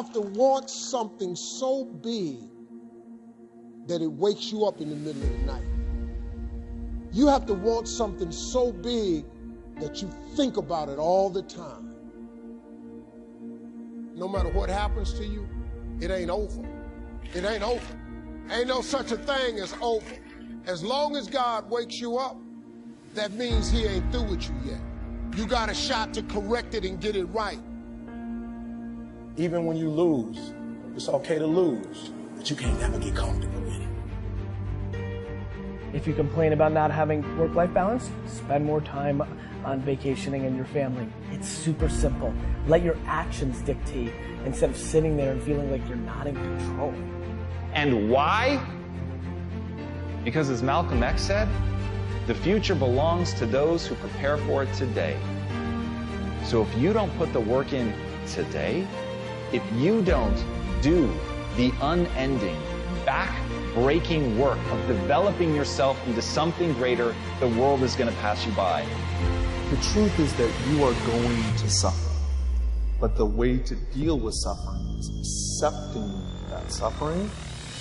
have to want something so big that it wakes you up in the middle of the night. You have to want something so big that you think about it all the time. No matter what happens to you, it ain't over. It ain't over. Ain't no such a thing as over. As long as God wakes you up, that means he ain't through with you yet. You got a shot to correct it and get it right. Even when you lose, it's okay to lose, but you can't never get comfortable with it. If you complain about not having work-life balance, spend more time on vacationing and your family. It's super simple. Let your actions dictate instead of sitting there and feeling like you're not in control. And why? Because as Malcolm X said, the future belongs to those who prepare for it today. So if you don't put the work in today, if you don't do the unending, back-breaking work of developing yourself into something greater, the world is going to pass you by. The truth is that you are going to suffer. But the way to deal with suffering is accepting that suffering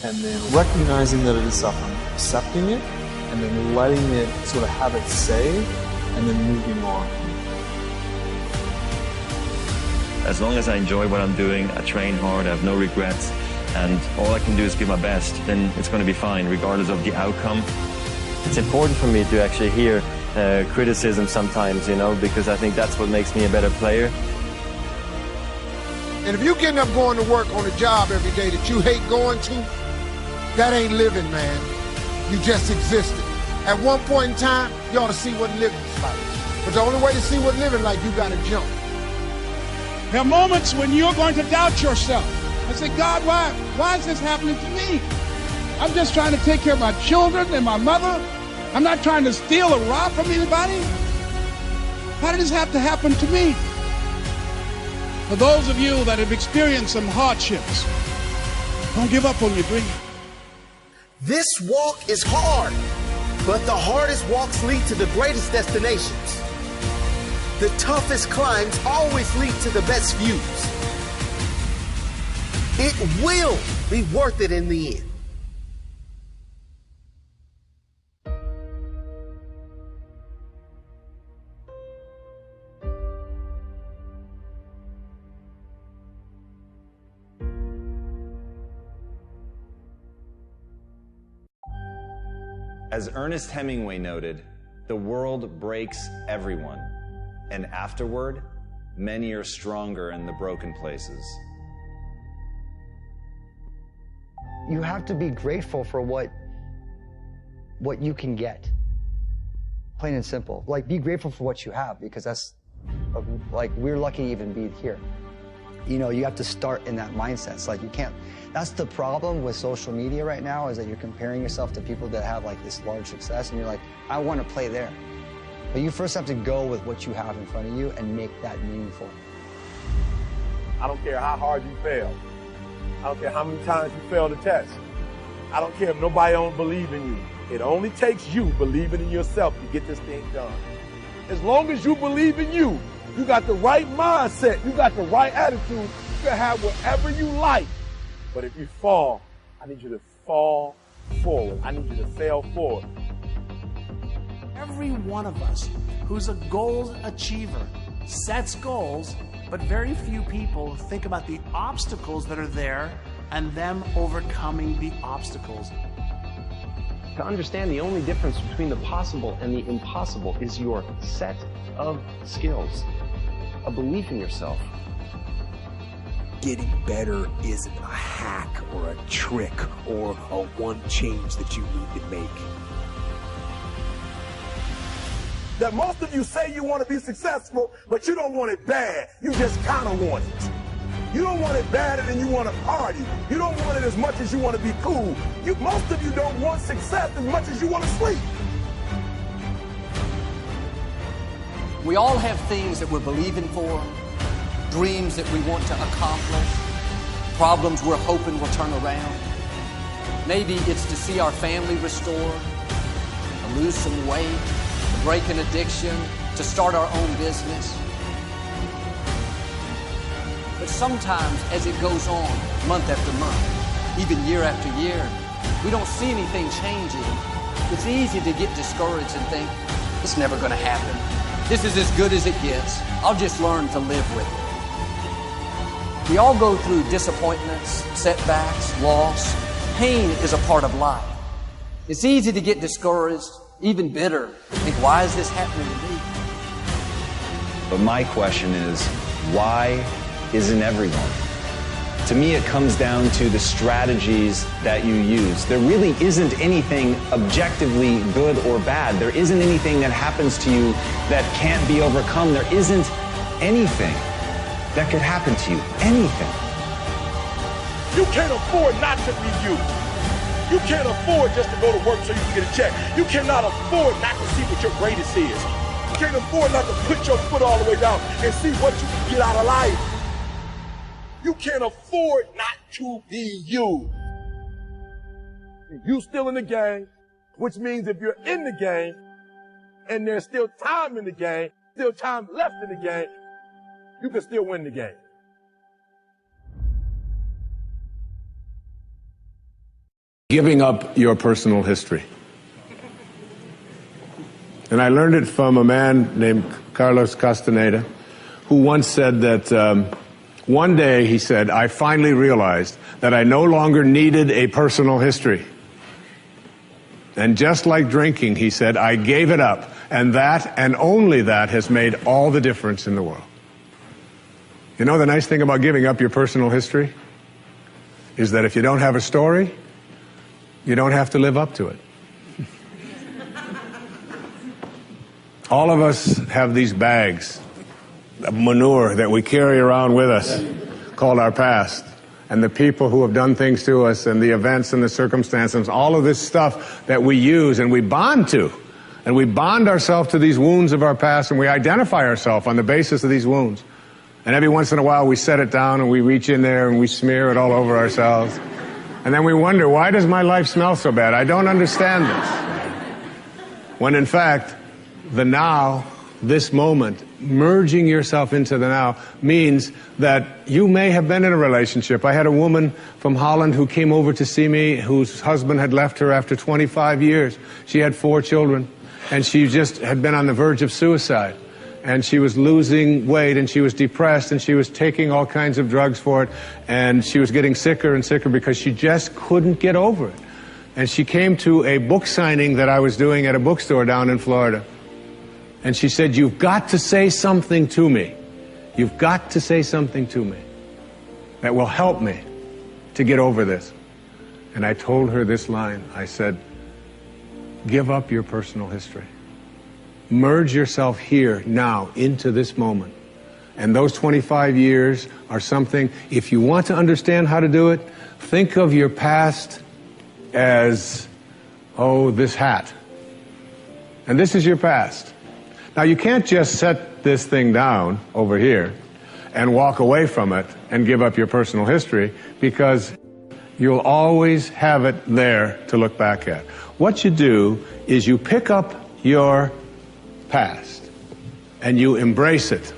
and then recognizing that it is suffering, accepting it, and then letting it sort of have its say, and then moving on. As long as I enjoy what I'm doing, I train hard, I have no regrets, and all I can do is give my best, then it's going to be fine, regardless of the outcome. It's important for me to actually hear criticism sometimes, you know, because I think that's what makes me a better player. And if you're getting up going to work on a job every day that you hate going to, that ain't living, man. You just existed. At one point in time, you ought to see what living's like. But the only way to see what living like, you gotta jump. There are moments when you're going to doubt yourself. I say, God, why is this happening to me? I'm just trying to take care of my children and my mother. I'm not trying to steal or rob from anybody. How did this have to happen to me? For those of you that have experienced some hardships, don't give up on your dream. This walk is hard, but the hardest walks lead to the greatest destinations. The toughest climbs always lead to the best views. It will be worth it in the end. As Ernest Hemingway noted, the world breaks everyone, and afterward, many are stronger in the broken places. You have to be grateful for what you can get. Plain and simple. Like, be grateful for what you have, because that's, like, we're lucky to even be here. You know, you have to start in that mindset. It's like you can't, that's the problem with social media right now, is that you're comparing yourself to people that have like this large success, and you're like, I want to play there. But you first have to go with what you have in front of you and make that meaningful. I don't care how hard you fail. I don't care how many times you fail the test. I don't care if nobody don't believe in you. It only takes you believing in yourself to get this thing done. As long as you believe in you, you got the right mindset, you got the right attitude, you can have whatever you like. But if you fall, I need you to fall forward. I need you to fail forward. Every one of us who's a goal achiever sets goals, but very few people think about the obstacles that are there and them overcoming the obstacles. To understand, the only difference between the possible and the impossible is your set of skills, a belief in yourself. Getting better isn't a hack or a trick or a one change that you need to make. That most of you say you want to be successful, but you don't want it bad. You just kind of want it. You don't want it badder than you want to party. You don't want it as much as you want to be cool. Most of you don't want success as much as you want to sleep. We all have things that we're believing for, dreams that we want to accomplish, problems we're hoping will turn around. Maybe it's to see our family restored, to lose some weight, to break an addiction, to start our own business. But sometimes as it goes on, month after month, even year after year, we don't see anything changing. It's easy to get discouraged and think, it's never going to happen. This is as good as it gets. I'll just learn to live with it. We all go through disappointments, setbacks, loss. Pain is a part of life. It's easy to get discouraged, even bitter. Think, why is this happening to me? But my question is, why isn't everyone? To me, it comes down to the strategies that you use. There really isn't anything objectively good or bad. There isn't anything that happens to you that can't be overcome. There isn't anything that could happen to you. Anything. You can't afford not to be you. You can't afford just to go to work so you can get a check. You cannot afford not to see what your greatest is. You can't afford not to put your foot all the way down and see what you can get out of life. You can't afford not to be you. You still in the game, which means if you're in the game and there's still time in the game, still time left in the game, you can still win the game. Giving up your personal history. And I learned it from a man named Carlos Castaneda, who once said that one day, he said, I finally realized that I no longer needed a personal history. And just like drinking, he said, I gave it up. And that, and only that, has made all the difference in the world. You know, the nice thing about giving up your personal history is that if you don't have a story, you don't have to live up to it. All of us have these bags of manure that we carry around with us called our past, and the people who have done things to us, and the events and the circumstances, all of this stuff that we use and we bond to, and we bond ourselves to these wounds of our past, and we identify ourselves on the basis of these wounds. And every once in a while we set it down and we reach in there and we smear it all over ourselves, and then we wonder, why does my life smell so bad? I don't understand this. When in fact, the now, this moment, merging yourself into the now, means that you may have been in a relationship. I had a woman from Holland who came over to see me, whose husband had left her after 25 years. She had 4 children, and she just had been on the verge of suicide. And she was losing weight, and she was depressed, and she was taking all kinds of drugs for it, and she was getting sicker and sicker because she just couldn't get over it. And she came to a book signing that I was doing at a bookstore down in Florida. And she said, you've got to say something to me. You've got to say something to me that will help me to get over this. And I told her this line. I said, give up your personal history. Merge yourself here, now, into this moment. And those 25 years are something, if you want to understand how to do it, think of your past as, oh, this hat. And this is your past. Now, you can't just set this thing down over here and walk away from it and give up your personal history, because you'll always have it there to look back at. What you do is you pick up your past and you embrace it.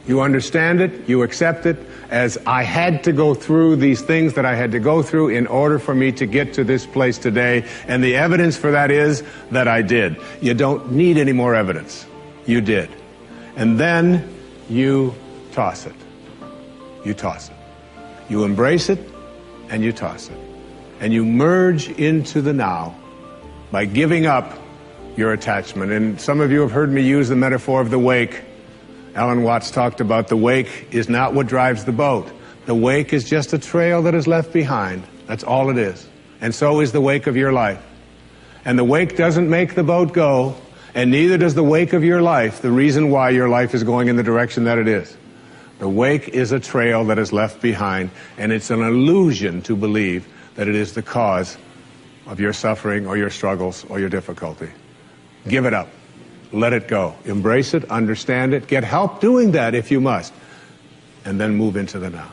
You understand it, you accept it as, I had to go through these things that I had to go through in order for me to get to this place today, and the evidence for that is that I did. You don't need any more evidence. You did. And then you toss it. You toss it. You embrace it and you toss it. And you merge into the now by giving up your attachment. And some of you have heard me use the metaphor of the wake. Alan Watts talked about the wake is not what drives the boat. The wake is just a trail that is left behind. That's all it is. And so is the wake of your life. And the wake doesn't make the boat go, and neither does the wake of your life, the reason why your life is going in the direction that it is. The wake is a trail that is left behind, and it's an illusion to believe that it is the cause of your suffering or your struggles or your difficulty. Give it up. Let it go. Embrace it, understand it, get help doing that if you must, and then move into the now.